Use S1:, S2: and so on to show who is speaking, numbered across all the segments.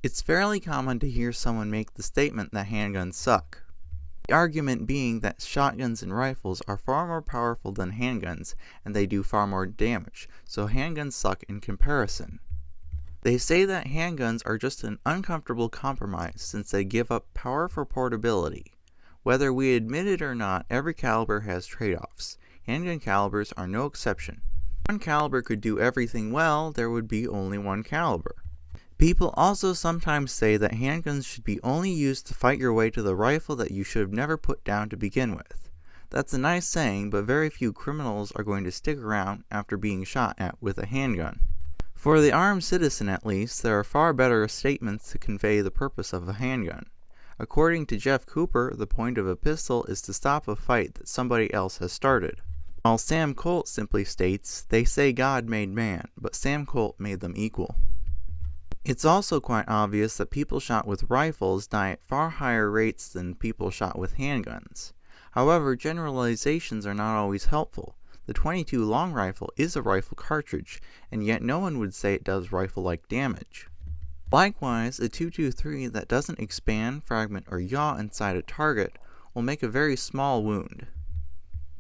S1: It's fairly common to hear someone make the statement that handguns suck. The argument being that shotguns and rifles are far more powerful than handguns and they do far more damage, so handguns suck in comparison. They say that handguns are just an uncomfortable compromise since they give up power for portability. Whether we admit it or not, every caliber has trade-offs. Handgun calibers are no exception. If one caliber could do everything well, there would be only one caliber. People also sometimes say that handguns should be only used to fight your way to the rifle that you should have never put down to begin with. That's a nice saying, but very few criminals are going to stick around after being shot at with a handgun. For the armed citizen at least, there are far better statements to convey the purpose of a handgun. According to Jeff Cooper, the point of a pistol is to stop a fight that somebody else has started. While Sam Colt simply states, "They say God made man, but Sam Colt made them equal." It's also quite obvious that people shot with rifles die at far higher rates than people shot with handguns. However, generalizations are not always helpful. The .22 long rifle is a rifle cartridge, and yet no one would say it does rifle-like damage. Likewise, a .223 that doesn't expand, fragment, or yaw inside a target will make a very small wound.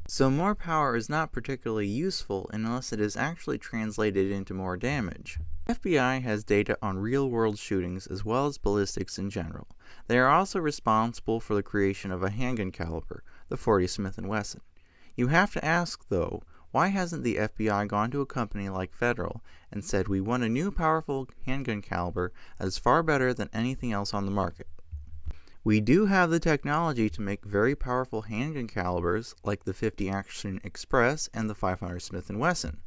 S1: So more power is not particularly useful unless it is actually translated into more damage. The FBI has data on real-world shootings as well as ballistics in general. They are also responsible for the creation of a handgun caliber, the .40 Smith & Wesson. You have to ask, though, why hasn't the FBI gone to a company like Federal and said, "We want a new powerful handgun caliber that is far better than anything else on the market"? We do have the technology to make very powerful handgun calibers like the .50 Action Express and the .500 Smith & Wesson.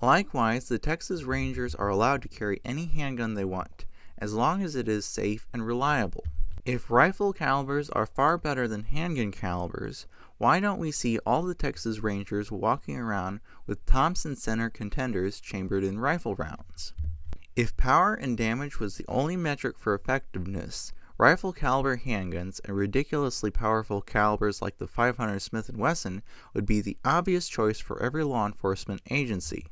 S1: Likewise, the Texas Rangers are allowed to carry any handgun they want, as long as it is safe and reliable. If rifle calibers are far better than handgun calibers, why don't we see all the Texas Rangers walking around with Thompson Center contenders chambered in rifle rounds? If power and damage was the only metric for effectiveness, rifle caliber handguns and ridiculously powerful calibers like the .500 Smith & Wesson would be the obvious choice for every law enforcement agency.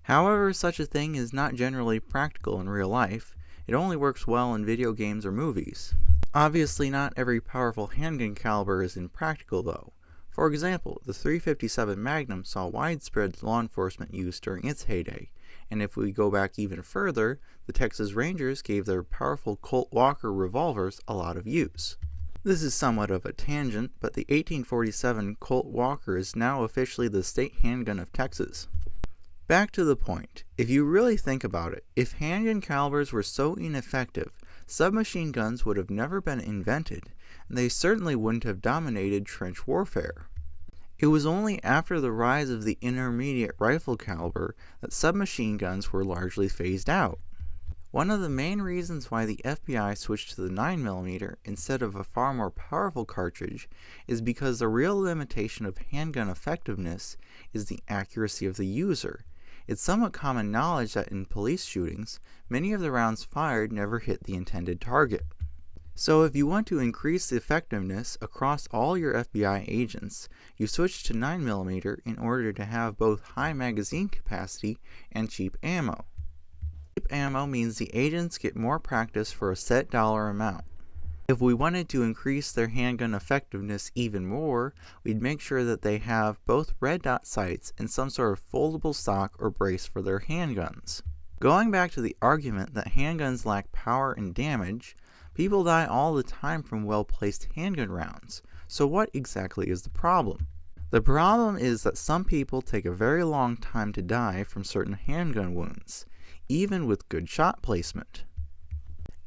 S1: However, such a thing is not generally practical in real life. It only works well in video games or movies. Obviously, not every powerful handgun caliber is impractical, though. For example, the .357 Magnum saw widespread law enforcement use during its heyday, and if we go back even further, the Texas Rangers gave their powerful Colt Walker revolvers a lot of use. This is somewhat of a tangent, but the 1847 Colt Walker is now officially the state handgun of Texas. Back to the point. If you really think about it, if handgun calibers were so ineffective, submachine guns would have never been invented, and they certainly wouldn't have dominated trench warfare. It was only after the rise of the intermediate rifle caliber that submachine guns were largely phased out. One of the main reasons why the FBI switched to the 9mm instead of a far more powerful cartridge is because the real limitation of handgun effectiveness is the accuracy of the user. It's somewhat common knowledge that in police shootings, many of the rounds fired never hit the intended target. So if you want to increase the effectiveness across all your FBI agents, you switch to 9mm in order to have both high magazine capacity and cheap ammo. Cheap ammo means the agents get more practice for a set dollar amount. If we wanted to increase their handgun effectiveness even more, we'd make sure that they have both red dot sights and some sort of foldable stock or brace for their handguns. Going back to the argument that handguns lack power and damage, people die all the time from well-placed handgun rounds. So what exactly is the problem? The problem is that some people take a very long time to die from certain handgun wounds, even with good shot placement.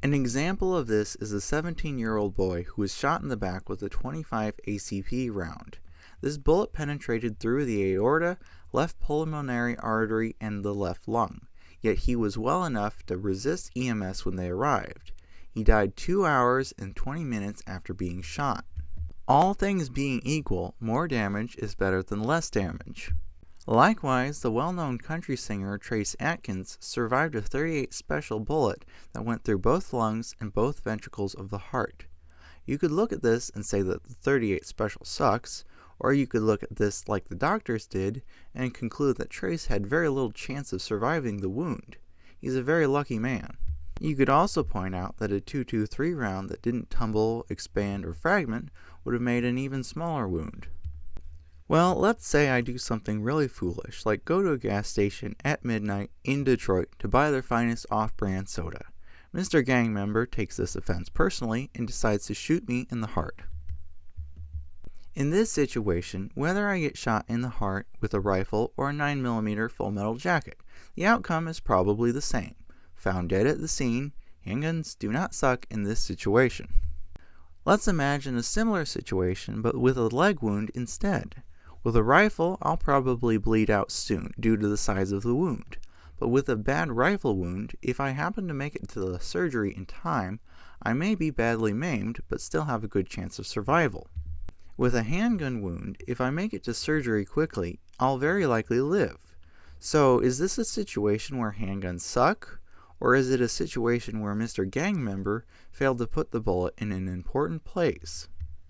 S1: An example of this is a 17-year-old boy who was shot in the back with a .25 ACP round. This bullet penetrated through the aorta, left pulmonary artery, and the left lung, yet he was well enough to resist EMS when they arrived. He died 2 hours and 20 minutes after being shot. All things being equal, more damage is better than less damage. Likewise, the well-known country singer Trace Atkins survived a .38 Special bullet that went through both lungs and both ventricles of the heart. You could look at this and say that the .38 Special sucks, or you could look at this like the doctors did and conclude that Trace had very little chance of surviving the wound. He's a very lucky man. You could also point out that a .223 round that didn't tumble, expand, or fragment would have made an even smaller wound. Well, let's say I do something really foolish, like go to a gas station at midnight in Detroit to buy their finest off-brand soda. Mr. Gang member takes this offense personally and decides to shoot me in the heart. In this situation, whether I get shot in the heart with a rifle or a 9mm full metal jacket, the outcome is probably the same. Found dead at the scene, handguns do not suck in this situation. Let's imagine a similar situation but with a leg wound instead. With a rifle, I'll probably bleed out soon due to the size of the wound. But with a bad rifle wound, if I happen to make it to the surgery in time, I may be badly maimed but still have a good chance of survival. With a handgun wound, if I make it to surgery quickly, I'll very likely live. So is this a situation where handguns suck? Or is it a situation where Mr. Gang member failed to put the bullet in an important place?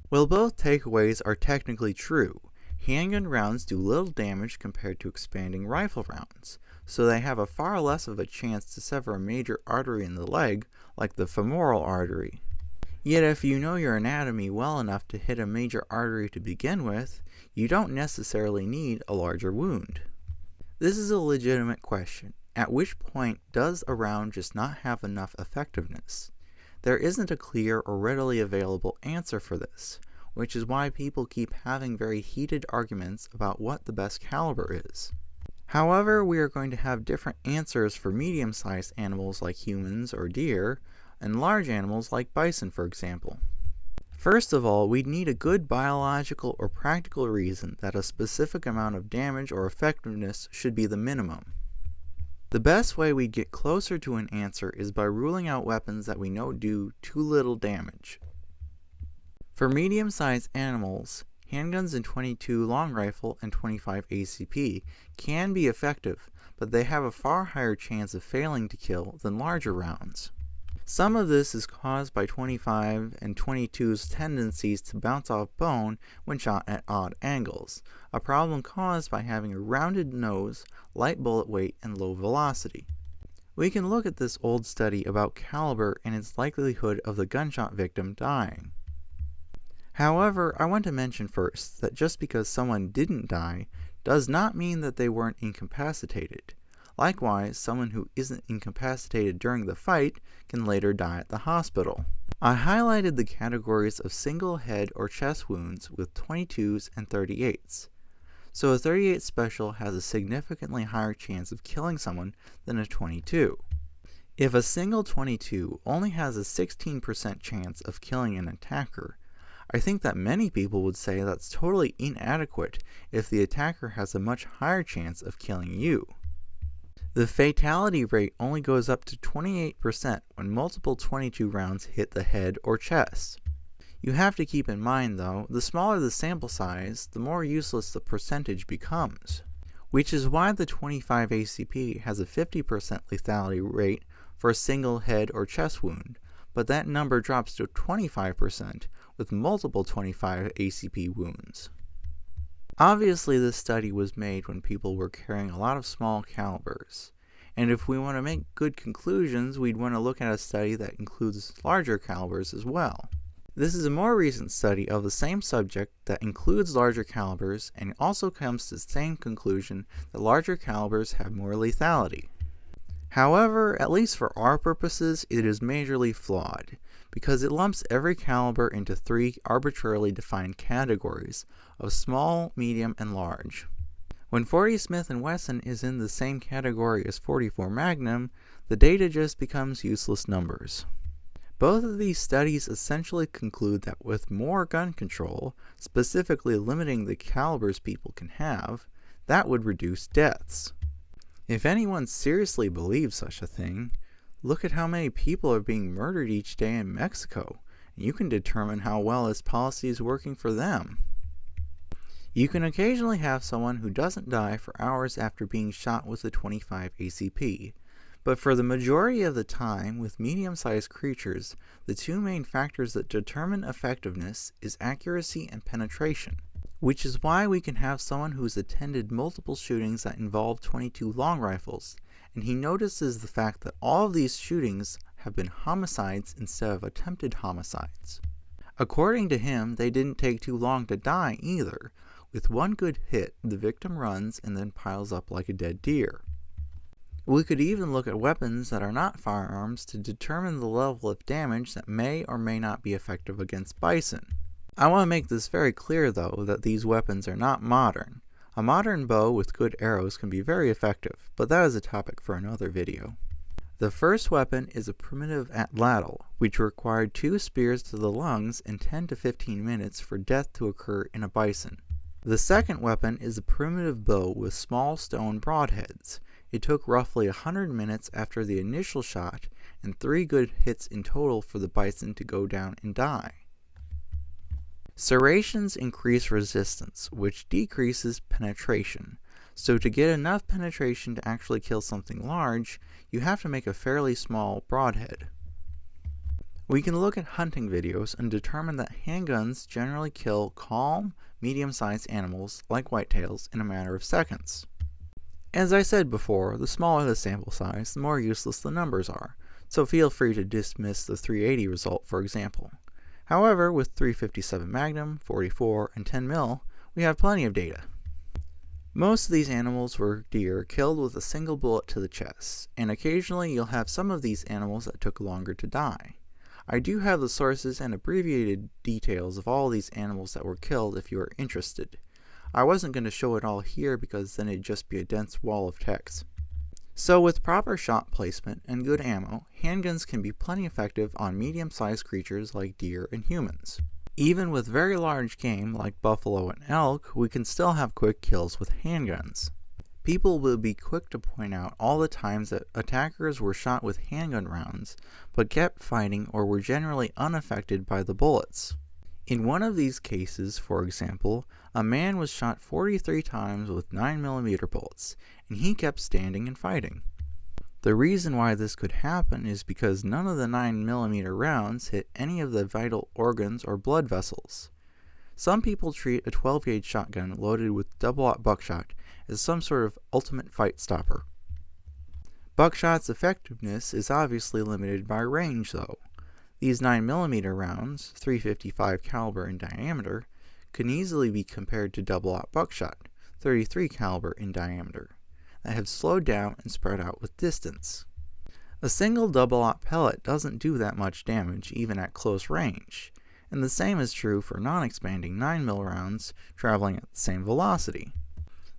S1: Well, both takeaways are technically true. Handgun rounds do little damage compared to expanding rifle rounds, so they have a far less of a chance to sever a major artery in the leg, like the femoral artery. Yet if you know your anatomy well enough to hit a major artery to begin with, you don't necessarily need a larger wound. This is a legitimate question. At which point does a round just not have enough effectiveness? There isn't a clear or readily available answer for this, which is why people keep having very heated arguments about what the best caliber is. However, we are going to have different answers for medium-sized animals like humans or deer, and large animals like bison, for example. First of all, we'd need a good biological or practical reason that a specific amount of damage or effectiveness should be the minimum. The best way we'd get closer to an answer is by ruling out weapons that we know do too little damage. For medium-sized animals, handguns in .22 long rifle and .25 ACP can be effective, but they have a far higher chance of failing to kill than larger rounds. Some of this is caused by .25 and .22's tendencies to bounce off bone when shot at odd angles, a problem caused by having a rounded nose, light bullet weight, and low velocity. We can look at this old study about caliber and its likelihood of the gunshot victim dying. However, I want to mention first that just because someone didn't die does not mean that they weren't incapacitated. Likewise, someone who isn't incapacitated during the fight can later die at the hospital. I highlighted the categories of single head or chest wounds with .22s and .38s. So a .38 special has a significantly higher chance of killing someone than a .22. If a single .22 only has a 16% chance of killing an attacker, I think that many people would say that's totally inadequate if the attacker has a much higher chance of killing you. The fatality rate only goes up to 28% when multiple .22 rounds hit the head or chest. You have to keep in mind, though, the smaller the sample size, the more useless the percentage becomes, which is why the .25 ACP has a 50% lethality rate for a single head or chest wound, but that number drops to 25% with multiple .25 ACP wounds. Obviously, this study was made when people were carrying a lot of small calibers, and if we want to make good conclusions, we'd want to look at a study that includes larger calibers as well. This is a more recent study of the same subject that includes larger calibers and also comes to the same conclusion that larger calibers have more lethality. However, at least for our purposes, it is majorly flawed, because it lumps every caliber into 3 arbitrarily defined categories of small, medium, and large. When 40 Smith & Wesson is in the same category as .44 Magnum, the data just becomes useless numbers. Both of these studies essentially conclude that with more gun control, specifically limiting the calibers people can have, that would reduce deaths. If anyone seriously believes such a thing, look at how many people are being murdered each day in Mexico, and you can determine how well this policy is working for them. You can occasionally have someone who doesn't die for hours after being shot with a .25 ACP, but for the majority of the time with medium-sized creatures, the 2 main factors that determine effectiveness is accuracy and penetration, which is why we can have someone who's attended multiple shootings that involve .22 long rifles, and he notices the fact that all of these shootings have been homicides instead of attempted homicides. According to him, they didn't take too long to die either. With one good hit, the victim runs and then piles up like a dead deer. We could even look at weapons that are not firearms to determine the level of damage that may or may not be effective against bison. I want to make this very clear though that these weapons are not modern. A modern bow with good arrows can be very effective, but that is a topic for another video. The first weapon is a primitive atlatl, which required 2 spears to the lungs and 10 to 15 minutes for death to occur in a bison. The second weapon is a primitive bow with small stone broadheads. It took roughly 100 minutes after the initial shot and 3 good hits in total for the bison to go down and die. Serrations increase resistance, which decreases penetration. So to get enough penetration to actually kill something large, you have to make a fairly small broadhead. We can look at hunting videos and determine that handguns generally kill calm, medium-sized animals like whitetails in a matter of seconds. As I said before, the smaller the sample size, the more useless the numbers are, so feel free to dismiss the 380 result for example. However, with 357 Magnum, 44, and 10 mil, we have plenty of data. Most of these animals were deer killed with a single bullet to the chest, and occasionally you'll have some of these animals that took longer to die. I do have the sources and abbreviated details of all these animals that were killed if you are interested. I wasn't going to show it all here because then it'd just be a dense wall of text. So with proper shot placement and good ammo, handguns can be plenty effective on medium-sized creatures like deer and humans. Even with very large game like buffalo and elk, we can still have quick kills with handguns. People will be quick to point out all the times that attackers were shot with handgun rounds, but kept fighting or were generally unaffected by the bullets. In one of these cases, for example, a man was shot 43 times with 9mm bullets, and he kept standing and fighting. The reason why this could happen is because none of the 9mm rounds hit any of the vital organs or blood vessels. Some people treat a 12-gauge shotgun loaded with double-aught buckshot as some sort of ultimate fight stopper. Buckshot's effectiveness is obviously limited by range though. These 9mm rounds, 355 caliber in diameter, can easily be compared to double-aught buckshot, 33 caliber in diameter, that have slowed down and spread out with distance. A single double-aught pellet doesn't do that much damage even at close range, and the same is true for non-expanding 9mm rounds traveling at the same velocity.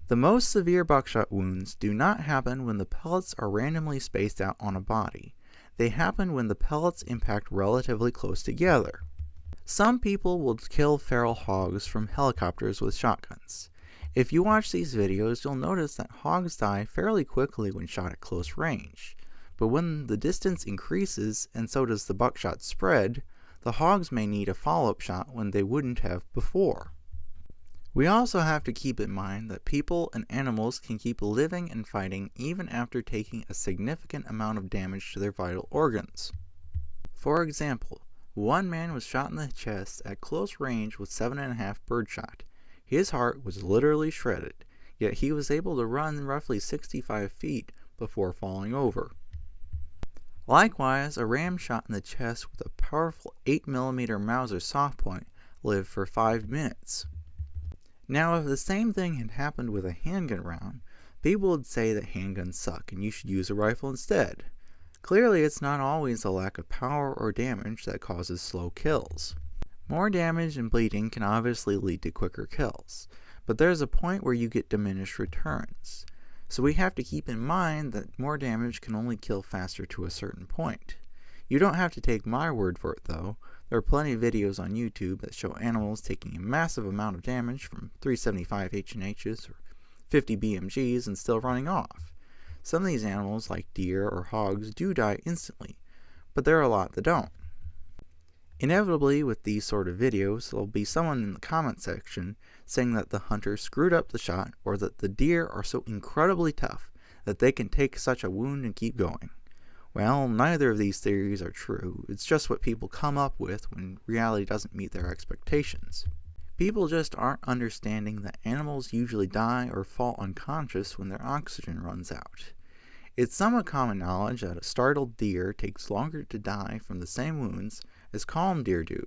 S1: The most severe buckshot wounds do not happen when the pellets are randomly spaced out on a body. They happen when the pellets impact relatively close together. Some people will kill feral hogs from helicopters with shotguns. If you watch these videos, you'll notice that hogs die fairly quickly when shot at close range. But when the distance increases and so does the buckshot spread, the hogs may need a follow-up shot when they wouldn't have before. We also have to keep in mind that people and animals can keep living and fighting even after taking a significant amount of damage to their vital organs. For example, one man was shot in the chest at close range with 7.5 birdshot. His heart was literally shredded, yet he was able to run roughly 65 feet before falling over. Likewise, a ram shot in the chest with a powerful 8mm Mauser soft point lived for 5 minutes. Now, if the same thing had happened with a handgun round, people would say that handguns suck and you should use a rifle instead. Clearly, it's not always a lack of power or damage that causes slow kills. More damage and bleeding can obviously lead to quicker kills, but there's a point where you get diminished returns. So we have to keep in mind that more damage can only kill faster to a certain point. You don't have to take my word for it though. There are plenty of videos on YouTube that show animals taking a massive amount of damage from 375 H&Hs or 50 BMGs and still running off. Some of these animals, like deer or hogs, do die instantly, but there are a lot that don't. Inevitably, with these sort of videos, there'll be someone in the comment section saying that the hunter screwed up the shot or that the deer are so incredibly tough that they can take such a wound and keep going. Well, neither of these theories are true. It's just what people come up with when reality doesn't meet their expectations. People just aren't understanding that animals usually die or fall unconscious when their oxygen runs out. It's somewhat common knowledge that a startled deer takes longer to die from the same wounds as calm deer do.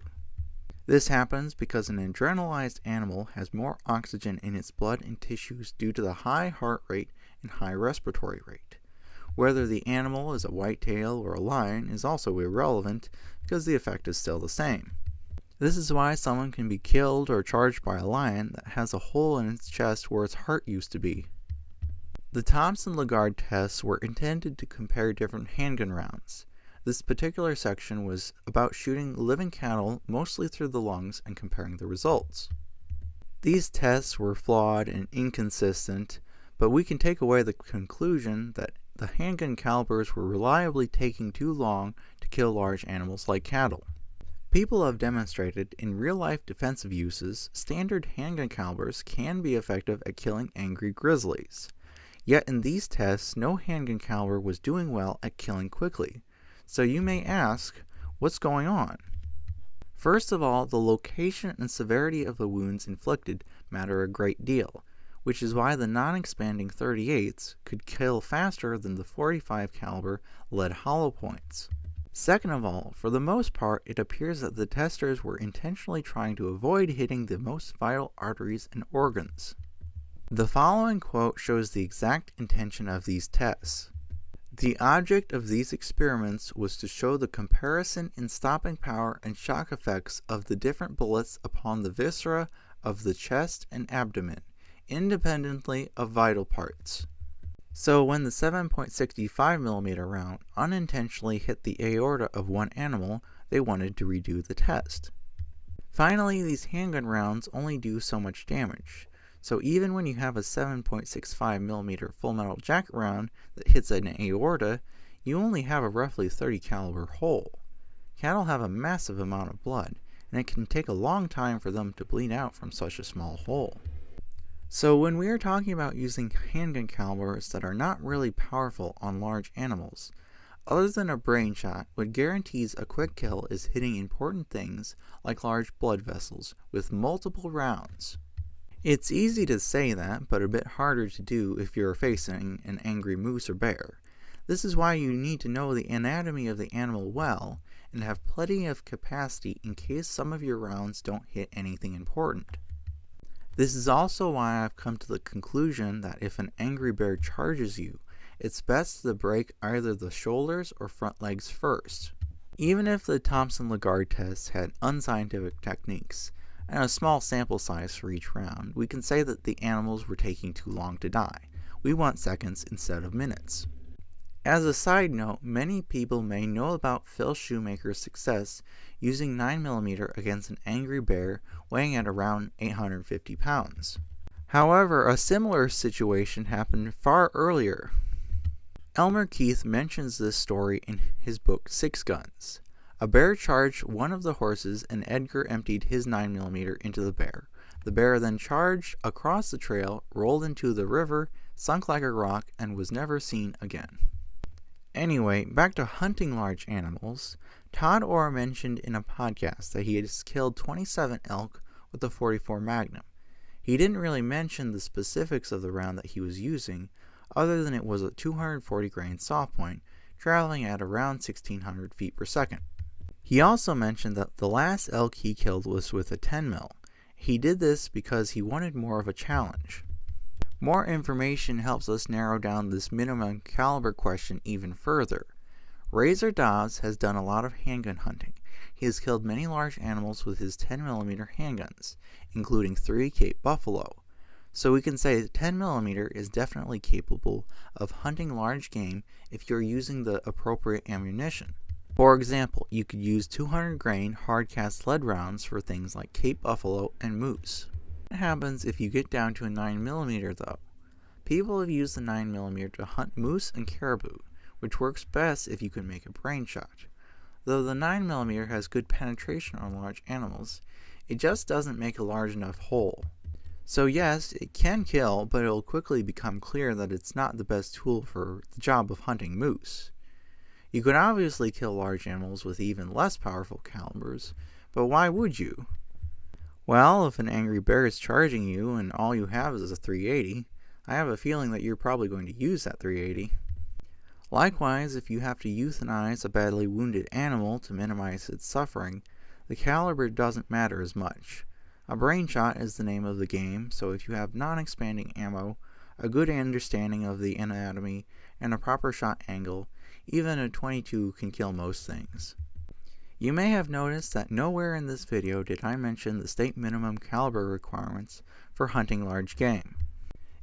S1: This happens because an adrenalized animal has more oxygen in its blood and tissues due to the high heart rate and high respiratory rate. Whether the animal is a whitetail or a lion is also irrelevant because the effect is still the same. This is why someone can be killed or charged by a lion that has a hole in its chest where its heart used to be. The Thompson-Lagarde tests were intended to compare different handgun rounds. This particular section was about shooting living cattle mostly through the lungs and comparing the results. These tests were flawed and inconsistent, but we can take away the conclusion that the handgun calibers were reliably taking too long to kill large animals like cattle. People have demonstrated in real-life defensive uses, standard handgun calibers can be effective at killing angry grizzlies. Yet in these tests, no handgun caliber was doing well at killing quickly. So you may ask, what's going on? First of all, the location and severity of the wounds inflicted matter a great deal, which is why the non-expanding .38s could kill faster than the .45 caliber lead hollow points. Second of all, for the most part, it appears that the testers were intentionally trying to avoid hitting the most vital arteries and organs. The following quote shows the exact intention of these tests. The object of these experiments was to show the comparison in stopping power and shock effects of the different bullets upon the viscera of the chest and abdomen, independently of vital parts. So when the 7.65mm round unintentionally hit the aorta of one animal, they wanted to redo the test. Finally, these handgun rounds only do so much damage. So even when you have a 7.65mm full metal jacket round that hits an aorta, you only have a roughly .30 caliber hole. Cattle have a massive amount of blood, and it can take a long time for them to bleed out from such a small hole. So when we are talking about using handgun calibers that are not really powerful on large animals, other than a brain shot, what guarantees a quick kill is hitting important things like large blood vessels with multiple rounds. It's easy to say that, but a bit harder to do if you're facing an angry moose or bear. This is why you need to know the anatomy of the animal well and have plenty of capacity in case some of your rounds don't hit anything important. This is also why I've come to the conclusion that if an angry bear charges you, it's best to break either the shoulders or front legs first. Even if the Thompson-Lagarde tests had unscientific techniques, and a small sample size for each round, we can say that the animals were taking too long to die. We want seconds instead of minutes. As a side note, many people may know about Phil Shoemaker's success using 9mm against an angry bear weighing at around 850 pounds. However, a similar situation happened far earlier. Elmer Keith mentions this story in his book 6 Guns. A bear charged one of the horses and Edgar emptied his 9mm into the bear. The bear then charged across the trail, rolled into the river, sunk like a rock, and was never seen again. Anyway, back to hunting large animals. Todd Orr mentioned in a podcast that he has killed 27 elk with a .44 Magnum. He didn't really mention the specifics of the round that he was using, other than it was a 240 grain soft point, traveling at around 1600 feet per second. He also mentioned that the last elk he killed was with a 10mm. He did this because he wanted more of a challenge. More information helps us narrow down this minimum caliber question even further. Razor Dobbs has done a lot of handgun hunting. He has killed many large animals with his 10mm handguns, including 3 Cape Buffalo. So we can say that 10mm is definitely capable of hunting large game if you're using the appropriate ammunition. For example, you could use 200 grain hard-cast lead rounds for things like Cape Buffalo and moose. What happens if you get down to a 9mm though? People have used the 9mm to hunt moose and caribou, which works best if you can make a brain shot. Though the 9mm has good penetration on large animals, it just doesn't make a large enough hole. So yes, it can kill, but it will quickly become clear that it's not the best tool for the job of hunting moose. You could obviously kill large animals with even less powerful calibers, but why would you? Well, if an angry bear is charging you and all you have is a .380, I have a feeling that you're probably going to use that .380. Likewise, if you have to euthanize a badly wounded animal to minimize its suffering, the caliber doesn't matter as much. A brain shot is the name of the game, so if you have non-expanding ammo, a good understanding of the anatomy, and a proper shot angle, even a .22 can kill most things. You may have noticed that nowhere in this video did I mention the state minimum caliber requirements for hunting large game.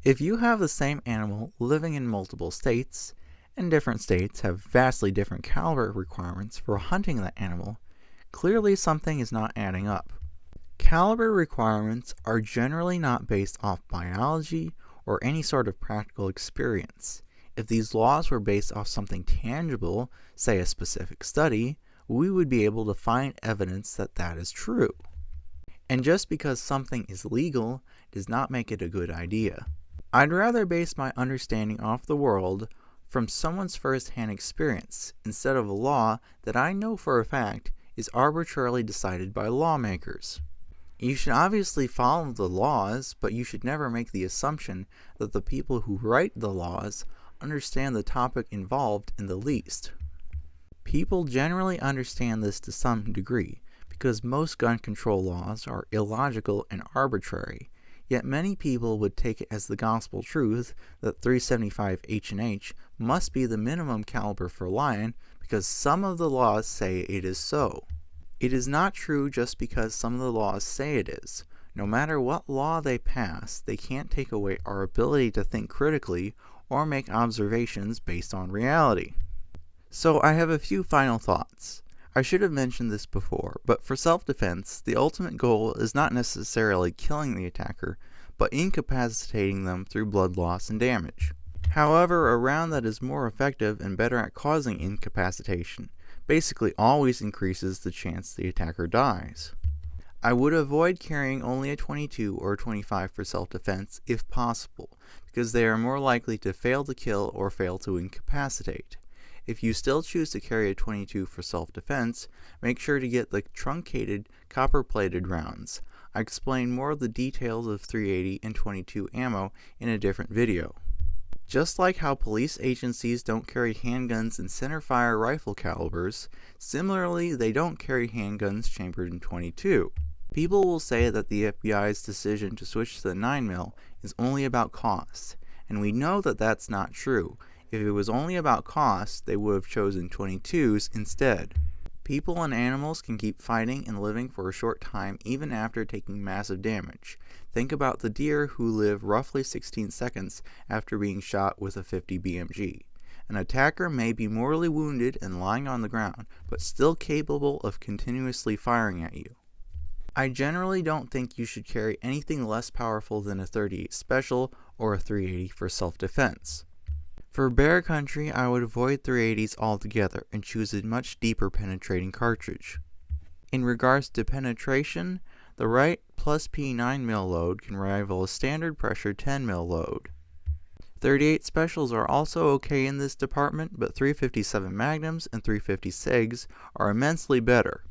S1: If you have the same animal living in multiple states, and different states have vastly different caliber requirements for hunting that animal, clearly something is not adding up. Caliber requirements are generally not based off biology or any sort of practical experience. If these laws were based off something tangible, say a specific study, we would be able to find evidence that that is true. And just because something is legal does not make it a good idea. I'd rather base my understanding off the world from someone's first-hand experience instead of a law that I know for a fact is arbitrarily decided by lawmakers. You should obviously follow the laws, but you should never make the assumption that the people who write the laws understand the topic involved in the least. People generally understand this to some degree, because most gun control laws are illogical and arbitrary, yet many people would take it as the gospel truth that .375 H&H must be the minimum caliber for Lion because some of the laws say it is so. It is not true just because some of the laws say it is. No matter what law they pass, they can't take away our ability to think critically or make observations based on reality. So I have a few final thoughts. I should have mentioned this before, but for self-defense, the ultimate goal is not necessarily killing the attacker, but incapacitating them through blood loss and damage. However, a round that is more effective and better at causing incapacitation basically always increases the chance the attacker dies. I would avoid carrying only a .22 or a .25 for self-defense if possible, because they are more likely to fail to kill or fail to incapacitate. If you still choose to carry a .22 for self-defense, make sure to get the truncated, copper-plated rounds. I explain more of the details of .380 and .22 ammo in a different video. Just like how police agencies don't carry handguns in centerfire rifle calibers, similarly they don't carry handguns chambered in .22. People will say that the FBI's decision to switch to the 9mm is only about cost, and we know that that's not true. If it was only about cost, they would have chosen .22s instead. People and animals can keep fighting and living for a short time even after taking massive damage. Think about the deer who live roughly 16 seconds after being shot with a 50 BMG. An attacker may be mortally wounded and lying on the ground, but still capable of continuously firing at you. I generally don't think you should carry anything less powerful than a .38 Special or a .380 for self-defense. For bear country, I would avoid .380s altogether and choose a much deeper penetrating cartridge. In regards to penetration, the right plus P 9mm load can rival a standard pressure 10mm load. .38 Specials are also okay in this department, but .357 Magnums and .350 SIGs are immensely better.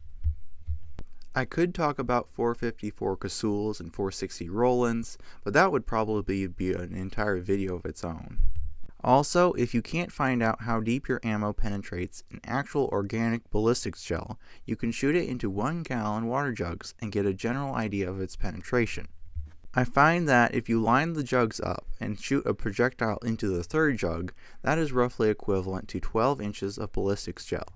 S1: I could talk about .454 Casuls and .460 Rolands, but that would probably be an entire video of its own. Also, if you can't find out how deep your ammo penetrates in actual organic ballistics gel, you can shoot it into 1-gallon water jugs and get a general idea of its penetration. I find that if you line the jugs up and shoot a projectile into the third jug, that is roughly equivalent to 12 inches of ballistics gel.